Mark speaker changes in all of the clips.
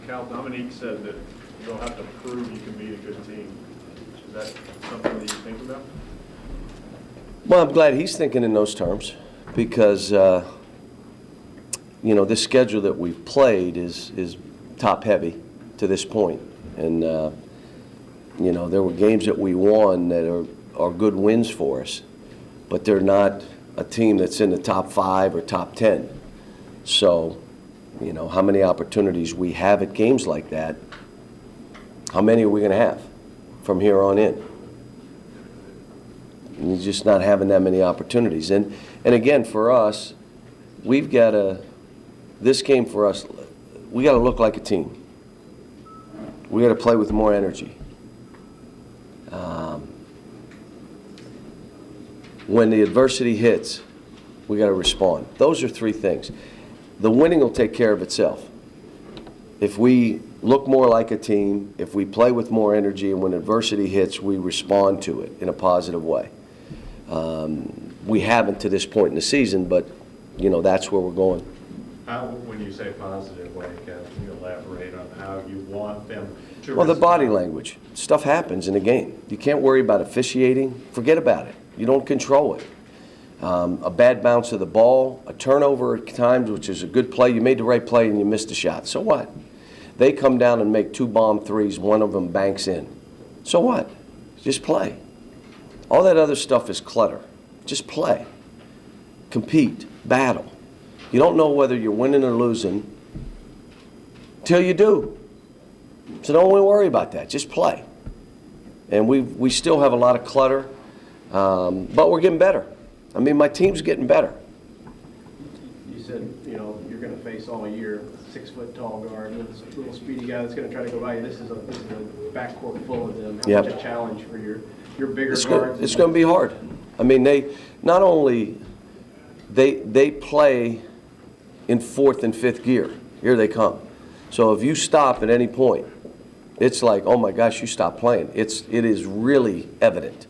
Speaker 1: Cal, Dominique said that you don't have to prove you can beat a good team. Is that something that you think about?
Speaker 2: Well, I'm glad he's thinking in those terms because, this schedule that we've played is top-heavy to this point. And, there were games that we won that are good wins for us, but they're not a team that's in the top 5 or top 10. So, how many opportunities we have at games like that, how many are we going to have from here on in? And you're just not having that many opportunities. And again, for us, we've got to, this game for us, we got to look like a team. We got to play with more energy. When the adversity hits, we got to respond. Those are 3 things. The winning will take care of itself. If we look more like a team, if we play with more energy, and when adversity hits, we respond to it in a positive way. We haven't to this point in the season, but, that's where we're going.
Speaker 3: When you say positive way, can you elaborate on how you want them to
Speaker 2: Well, the
Speaker 3: respond?
Speaker 2: body language. Stuff happens in a game. You can't worry about officiating. Forget about it. You don't control it. A bad bounce of the ball, a turnover at times, which is a good play. You made the right play and you missed a shot. So what? They come down and make 2 bomb threes. One of them banks in. So what? Just play. All that other stuff is clutter. Just play. Compete. Battle. You don't know whether you're winning or losing till you do. So don't worry about that. Just play. And we still have a lot of clutter, but we're getting better. I mean, my team's getting better.
Speaker 4: You said, you're going to face all year a 6-foot-tall guard, and this little speedy guy that's going to try to go by you. This is a backcourt full of them. How much a challenge for your bigger guards?
Speaker 2: It's going to be hard. I mean, they not only they play in 4th and 5th gear. Here they come. So if you stop at any point, it's like, oh my gosh, you stopped playing. It is really evident.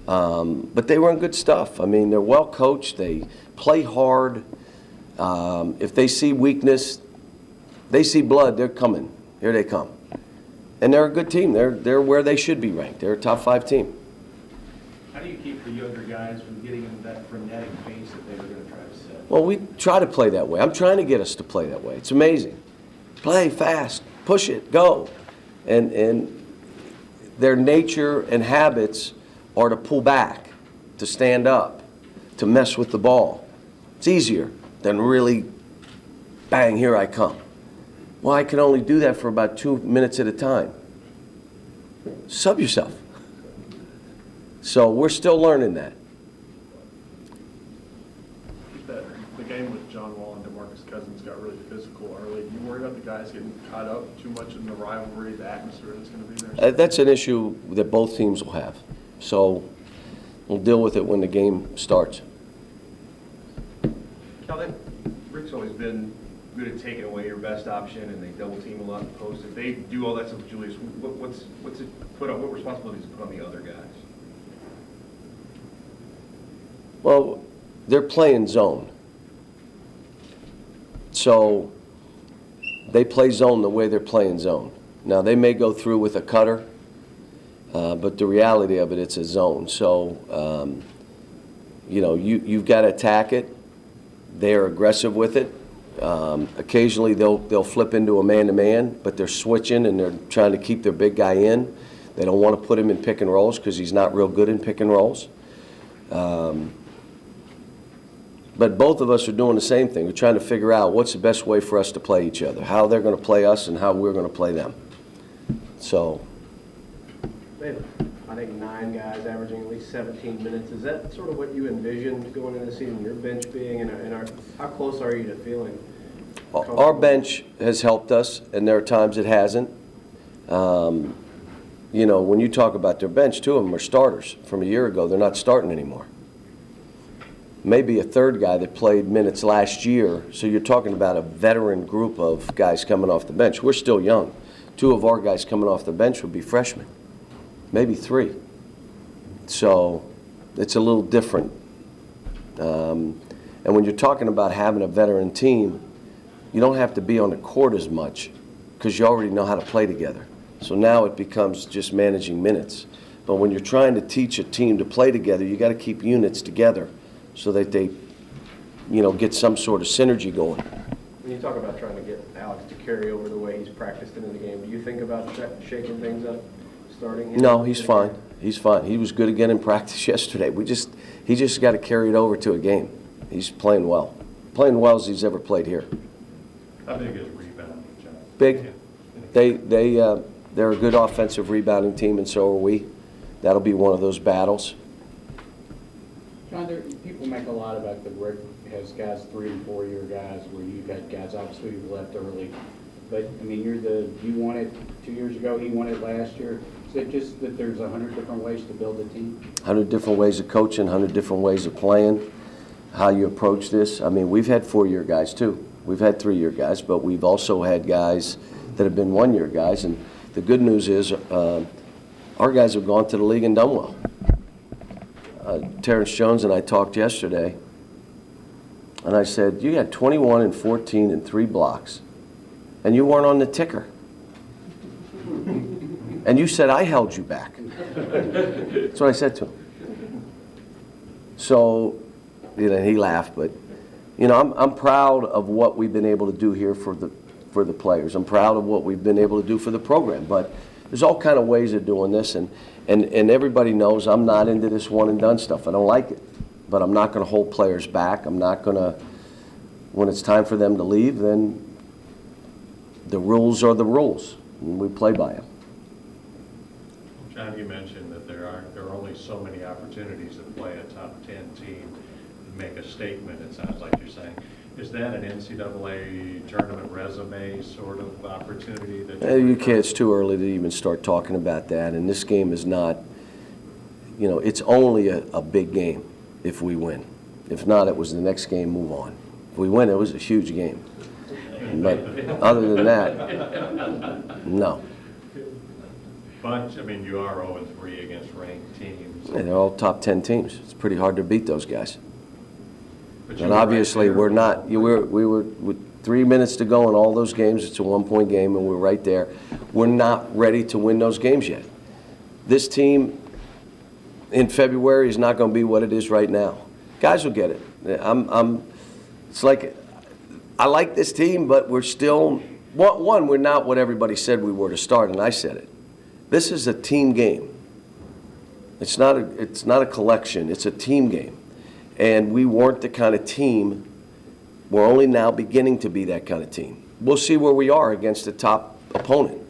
Speaker 2: But they run good stuff. I mean, they're well coached. They play hard. If they see weakness, they see blood, they're coming. Here they come. And they're a good team. They're where they should be ranked. They're a top 5 team.
Speaker 5: How do you keep the younger guys from getting into that frenetic pace that they were going to try to set?
Speaker 2: Well, we try to play that way. I'm trying to get us to play that way. It's amazing. Play fast. Push it. Go. And their nature and habits are to pull back, to stand up, to mess with the ball. It's easier than really, bang, here I come. Well, I can only do that for about 2 minutes at a time. Sub yourself. So we're still learning that.
Speaker 1: The game with John Wall and DeMarcus Cousins got really physical early. Do you worry about the guys getting caught up too much in the rivalry, the atmosphere that's going to be there?
Speaker 2: That's an issue that both teams will have. So we'll deal with it when the game starts.
Speaker 3: Cal, Rick's always been good at taking away your best option, and they double team a lot in post. If they do all that stuff with Julius, what responsibilities put on the other guys?
Speaker 2: Well, they're playing zone. So they play zone the way they're playing zone. Now, they may go through with a cutter, but the reality of it, it's a zone. So, you've got to attack it. They're aggressive with it. Occasionally, they'll flip into a man-to-man, but they're switching and they're trying to keep their big guy in. They don't want to put him in pick and rolls because he's not real good in pick and rolls. But both of us are doing the same thing. We're trying to figure out what's the best way for us to play each other, how they're going to play us and how we're going to play them. So,
Speaker 4: They have, I think, 9 guys averaging at least 17 minutes. Is that sort of what you envisioned going into the season, your bench being, and how close are you to feeling comfortable?
Speaker 2: our bench has helped us, and there are times it hasn't. When you talk about their bench, 2 of them are starters from a year ago. They're not starting anymore. Maybe a third guy that played minutes last year. So you're talking about a veteran group of guys coming off the bench. We're still young. 2 of our guys coming off the bench would be freshmen, maybe 3. So it's a little different. And when you're talking about having a veteran team, you don't have to be on the court as much because you already know how to play together. So now it becomes just managing minutes. But when you're trying to teach a team to play together, you got to keep units together so that they, get some sort of synergy going.
Speaker 4: When you talk about trying to get Alex to carry over the way he's practiced into the game, do you think about shaking things up, starting him?
Speaker 2: No, he's fine. He's fine. He was good again in practice yesterday. He just got to carry it over to a game. He's playing well. Playing well as he's ever played here.
Speaker 6: How big is rebounding, John?
Speaker 2: Big. They're a good offensive rebounding team, and so are we. That'll be one of those battles.
Speaker 7: John, people make a lot about the Rick has guys 3- and 4-year guys where you've had guys obviously who've left early. But, I mean, you won it 2 years ago, he won it last year. Is it just that there's 100 different ways to build a team?
Speaker 2: 100 different ways of coaching, 100 different ways of playing, how you approach this. I mean, we've had 4-year guys too. We've had 3-year guys, but we've also had guys that have been 1-year guys. And the good news is our guys have gone to the league and done well. Terrence Jones and I talked yesterday, and I said, you had 21 and 14 and 3 blocks, and you weren't on the ticker. And you said I held you back. That's what I said to him. So, he laughed, but, I'm proud of what we've been able to do here for the players. I'm proud of what we've been able to do for the program, but there's all kind of ways of doing this, and everybody knows I'm not into this one-and-done stuff. I don't like it, but I'm not going to hold players back. I'm not going to, when it's time for them to leave, then the rules are the rules, and we play by them.
Speaker 6: John, you mentioned that there are only so many opportunities to play a top 10 team and make a statement, it sounds like you're saying. Is that an NCAA tournament resume sort of opportunity that
Speaker 2: You can't, it's too early to even start talking about that, and this game is not, it's only a big game if we win. If not, it was the next game, move on. If we win, it was a huge game. But other than that, no.
Speaker 6: But, I mean, you are 0-3 against ranked teams.
Speaker 2: Yeah, they're all top 10 teams. It's pretty hard to beat those guys.
Speaker 6: But you
Speaker 2: And
Speaker 6: were
Speaker 2: obviously,
Speaker 6: right there.
Speaker 2: we're not. We were with 3 minutes to go in all those games. It's a 1-point game, and we're right there. We're not ready to win those games yet. This team in February is not going to be what it is right now. Guys will get it. It's like, I like this team, but we're still, we're not what everybody said we were to start, and I said it. This is a team game. It's not a collection. It's a team game. And we weren't the kind of team. We're only now beginning to be that kind of team. We'll see where we are against the top opponent.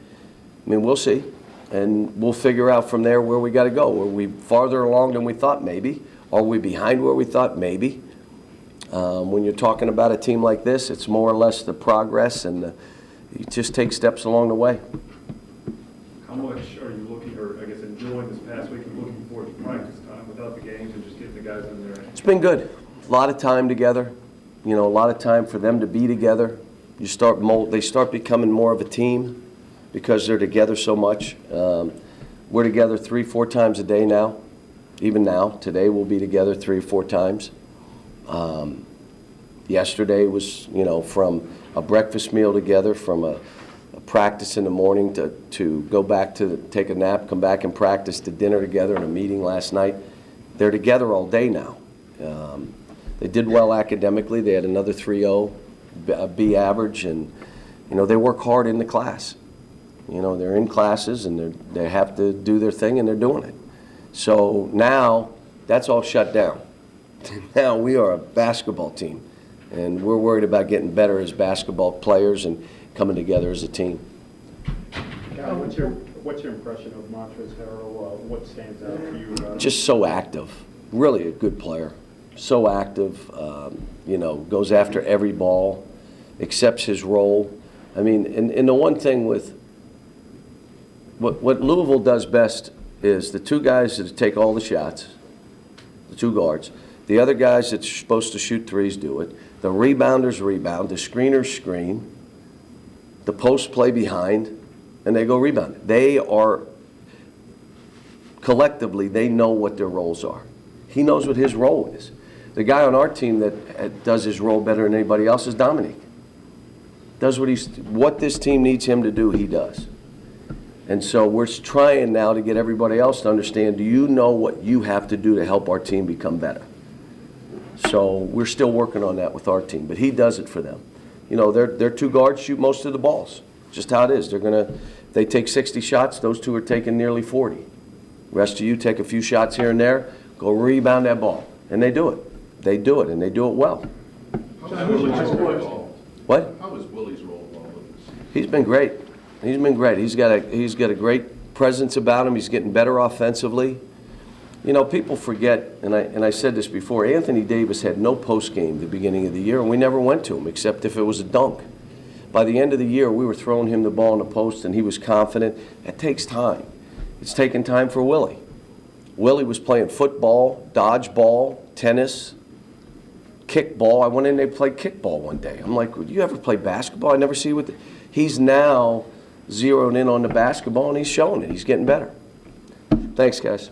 Speaker 2: I mean, we'll see. And we'll figure out from there where we got to go. Are we farther along than we thought? Maybe. Are we behind where we thought? Maybe. When you're talking about a team like this, it's more or less the progress, and you just take steps along the way.
Speaker 1: How much are you looking, or I guess enjoying this past week and looking forward to practice time without the games and just getting the guys in there?
Speaker 2: It's been good. A lot of time together. A lot of time for them to be together. They start becoming more of a team because they're together so much. We're together 3-4 times a day now. Even now, today we'll be together 3 or 4 times. Yesterday was, from a breakfast meal together, from a practice in the morning to go back to take a nap, come back and practice, to dinner together, and a meeting last night. They're together all day now. They did well academically. They had another 3.0 B average, and they work hard in the class. They're in classes, and they have to do their thing, and they're doing it. So now that's all shut down. Now we are a basketball team, and we're worried about getting better as basketball players and coming together as a team.
Speaker 8: John, what's your impression of Montrezl Harrell? What stands out for you about him?
Speaker 2: Just so active, really a good player. So active, goes after every ball, accepts his role. I mean, and the one thing with what Louisville does best is the 2 guys that take all the shots, the 2 guards. The other guys that's supposed to shoot threes do it. The rebounders rebound. The screeners screen. The posts play behind, and they go rebound. They are, collectively, they know what their roles are. He knows what his role is. The guy on our team that does his role better than anybody else is Dominique. Does what this team needs him to do, he does. And so we're trying now to get everybody else to understand, do you know what you have to do to help our team become better? So we're still working on that with our team, but he does it for them. You know, their two guards shoot most of the balls. Just how it is. They take 60 shots, those two are taking nearly 40. The rest of you take a few shots here and there, go rebound that ball. And they do it. They do it, and they do it well. What?
Speaker 9: How is Willie's role with this?
Speaker 2: He's been great. He's been great. He's got a great presence about him. He's getting better offensively. You know, people forget, and I said this before, Anthony Davis had no post game at the beginning of the year, and we never went to him except if it was a dunk. By the end of the year, we were throwing him the ball in the post, and he was confident. It takes time. It's taken time for Willie. Willie was playing football, dodgeball, tennis, kickball. I went in there and played kickball one day. I'm like, would you ever play basketball? I never see what. He's now zeroed in on the basketball, and he's showing it. He's getting better. Thanks, guys.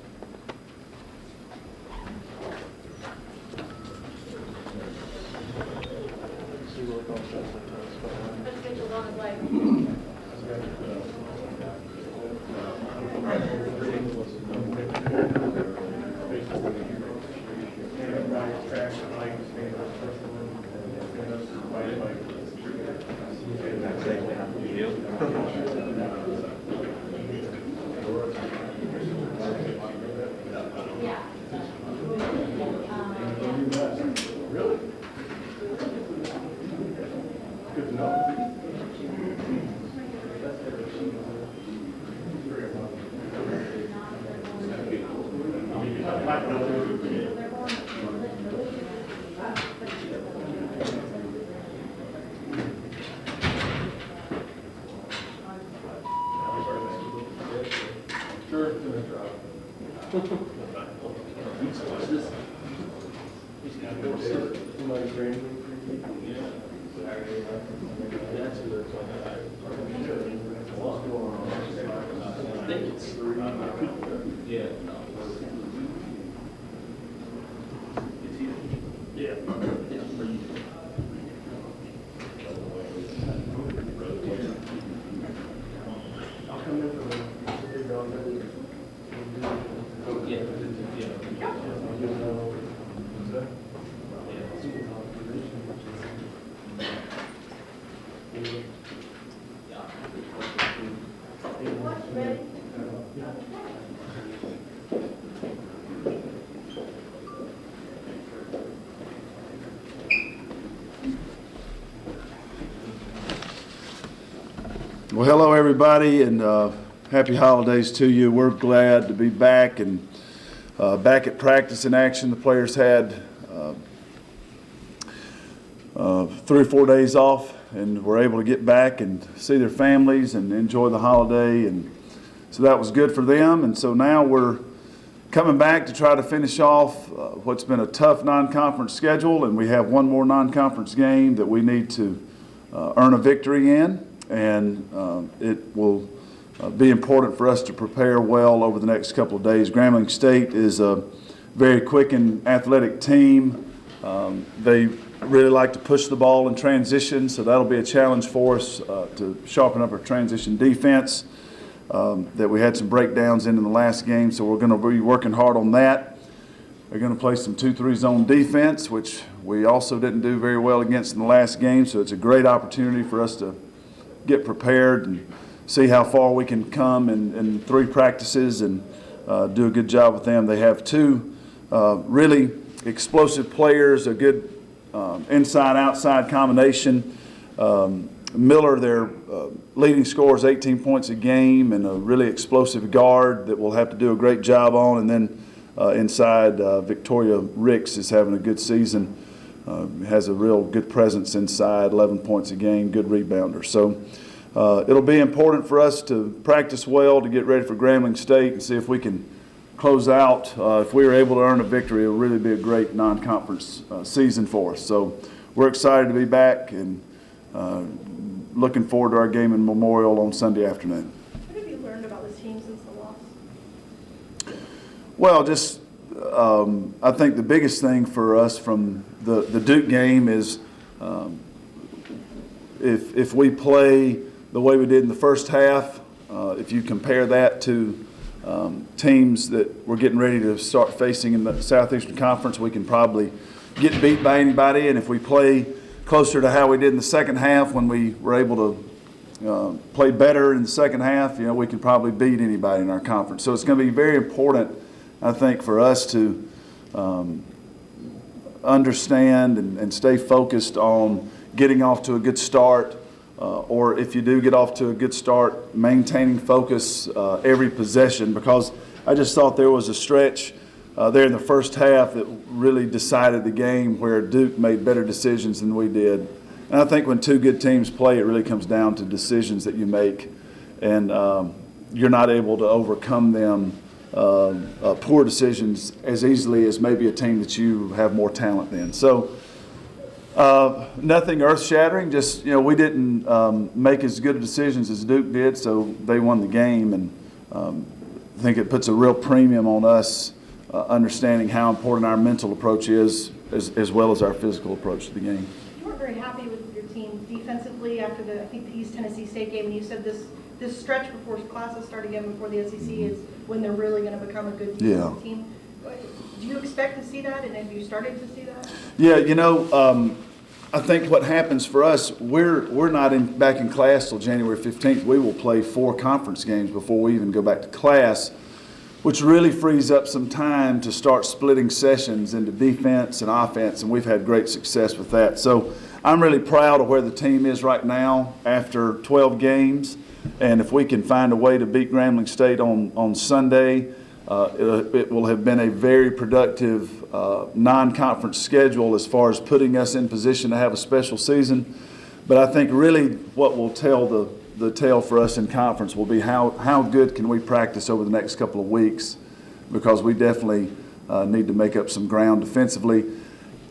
Speaker 10: Well, hello everybody, and happy holidays to you. We're glad to be back and back at practice in action. The players had 3 or 4 days off, and were able to get back and see their families and enjoy the holiday, and so that was good for them. And so now we're coming back to try to finish off what's been a tough non-conference schedule, and we have one more non-conference game that we need to earn a victory in. And it will be important for us to prepare well over the next couple of days. Grambling State is a very quick and athletic team. They really like to push the ball in transition, so that'll be a challenge for us to sharpen up our transition defense that we had some breakdowns in the last game, so we're going to be working hard on that. They're going to play some 2-3 zone defense, which we also didn't do very well against in the last game, so it's a great opportunity for us to get prepared and see how far we can come in 3 practices and do a good job with them. They have 2 really explosive players, a good inside-outside combination. Miller, their leading scorer, is 18 points a game, and a really explosive guard that we'll have to do a great job on. And then inside, Victoria Ricks is having a good season. Has a real good presence inside, 11 points a game, good rebounder. So it'll be important for us to practice well to get ready for Grambling State and see if we can close out. If we are able to earn a victory, it'll really be a great non-conference season for us. So we're excited to be back and looking forward to our game in Memorial on Sunday afternoon.
Speaker 11: What have you learned about the team since the loss?
Speaker 10: Well, just I think the biggest thing for us from the Duke game is if we play the way we did in the first half, if you compare that to teams that we're getting ready to start facing in the Southeastern Conference, we can probably get beat by anybody. And if we play closer to how we did in the second half, when we were able to play better in the second half, we can probably beat anybody in our conference. So it's going to be very important, I think, for us to understand and stay focused on getting off to a good start, or if you do get off to a good start, maintaining focus every possession, because I just thought there was a stretch there in the first half that really decided the game where Duke made better decisions than we did. And I think when two good teams play, it really comes down to decisions that you make, and you're not able to overcome them poor decisions as easily as maybe a team that you have more talent than. So nothing earth-shattering, just we didn't make as good of decisions as Duke did, so they won the game, and I think it puts a real premium on us understanding how important our mental approach is as well as our physical approach to the game.
Speaker 11: You weren't very happy with your team defensively after I think the East Tennessee State game, and you said this stretch before classes start again, before the SEC, is when they're really going to become a good defensive team. Do you expect to see that, and have you started to see that?
Speaker 10: Yeah, I think what happens for us, we're not back in class till January 15th. We will play 4 conference games before we even go back to class, which really frees up some time to start splitting sessions into defense and offense, and we've had great success with that. So I'm really proud of where the team is right now after 12 games, and if we can find a way to beat Grambling State on Sunday, it will have been a very productive non-conference schedule as far as putting us in position to have a special season. But I think really what will tell the tale for us in conference will be how good can we practice over the next couple of weeks, because we definitely need to make up some ground defensively,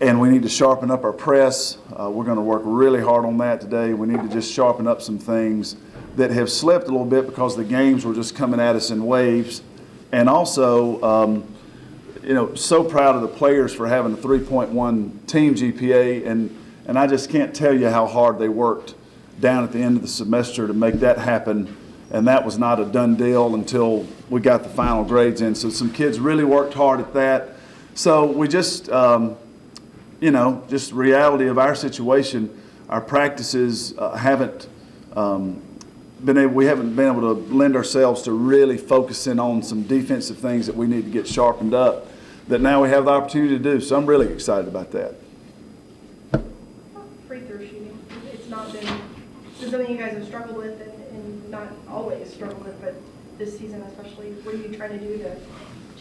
Speaker 10: and we need to sharpen up our press. We're going to work really hard on that today. We need to just sharpen up some things that have slipped a little bit because the games were just coming at us in waves. And also, so proud of the players for having a 3.1 team GPA, and I just can't tell you how hard they worked down at the end of the semester to make that happen, and that was not a done deal until we got the final grades in. So some kids really worked hard at that. So we just, just the reality of our situation, our practices we haven't been able to lend ourselves to really focusing on some defensive things that we need to get sharpened up, that now we have the opportunity to do. So I'm really excited about that.
Speaker 11: Free throw shooting, it's not been something you guys have struggled with, and not always struggled with, but this season especially. What are you trying to do to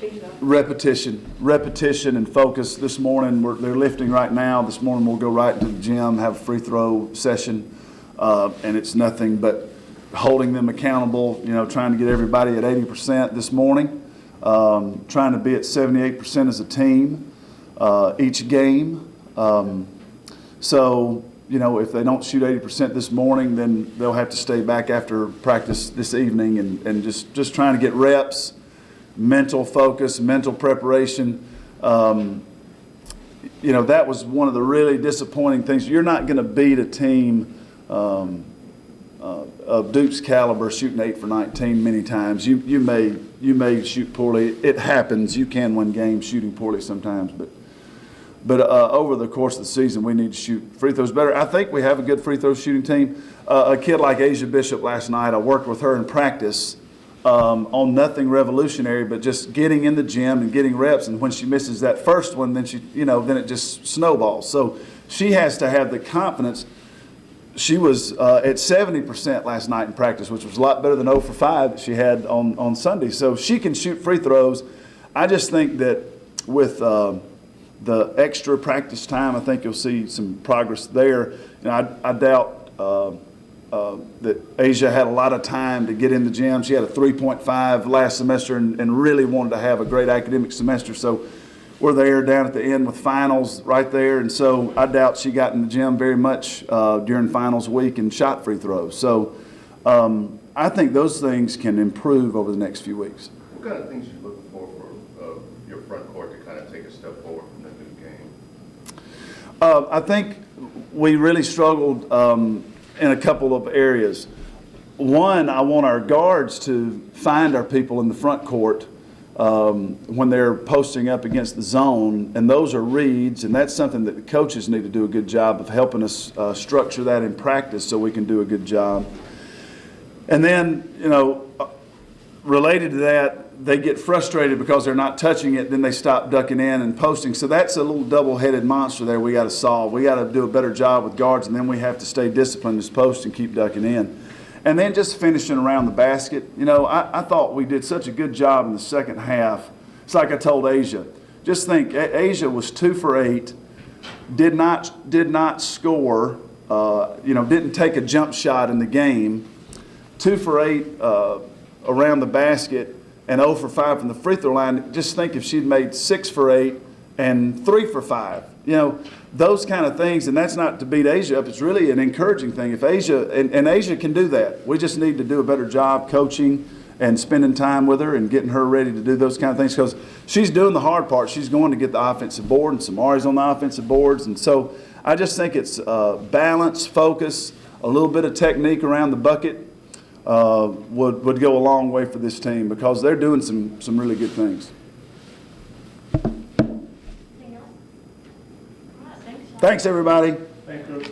Speaker 11: change that? Repetition and focus. This morning, they're lifting right now. This morning we'll go right into the gym, have a free throw session, and it's nothing but holding them accountable, trying to get everybody at 80% this morning, trying to be at 78% as a team each game. So, if they don't shoot 80% this morning, then they'll have to stay back after practice this evening and just trying to get reps, mental focus, mental preparation. That was one of the really disappointing things. You're not going to beat a team of Duke's caliber shooting 8 for 19 many times. You may shoot poorly. It happens. You can win games shooting poorly sometimes, but over the course of the season, we need to shoot free throws better. I think we have a good free throw shooting team. A kid like Asia Bishop last night, I worked with her in practice on nothing revolutionary, but just getting in the gym and getting reps. And when she misses that first one, then then it just snowballs. So she has to have the confidence. She was at 70% last night in practice, which was a lot better than 0 for 5 that she had on Sunday. So she can shoot free throws. I just think that with the extra practice time, I think you'll see some progress there. I doubt that Asia had a lot of time to get in the gym. She had a 3.5 last semester and really wanted to have a great academic semester. So we're there down at the end with finals right there, and so I doubt she got in the gym very much during finals week and shot free throws. So I think those things can improve over the next few weeks.
Speaker 9: What kind of things are you looking for your front court to kind of take a step forward from the new game?
Speaker 10: I think we really struggled in a couple of areas. One, I want our guards to find our people in the front court when they're posting up against the zone, and those are reads, and that's something that the coaches need to do a good job of helping us structure that in practice so we can do a good job. And then, related to that, they get frustrated because they're not touching it, then they stop ducking in and posting. So that's a little double-headed monster there we got to solve. We got to do a better job with guards, and then we have to stay disciplined as post and keep ducking in. And then just finishing around the basket. I thought we did such a good job in the second half. It's like I told Asia. Just think, Asia was 2 for 8, did not score, didn't take a jump shot in the game, 2 for 8 around the basket, and 0 for 5 from the free throw line. Just think if she'd made 6 for 8 and 3 for 5. Those kind of things, and that's not to beat Asia up. It's really an encouraging thing. If Asia, and Asia can do that. We just need to do a better job coaching and spending time with her and getting her ready to do those kind of things, because she's doing the hard part. She's going to get the offensive board, and Samari's on the offensive boards. And so I just think it's balance, focus, a little bit of technique around the bucket would go a long way for this team, because they're doing some really good things. Thanks, everybody.
Speaker 1: Thank you.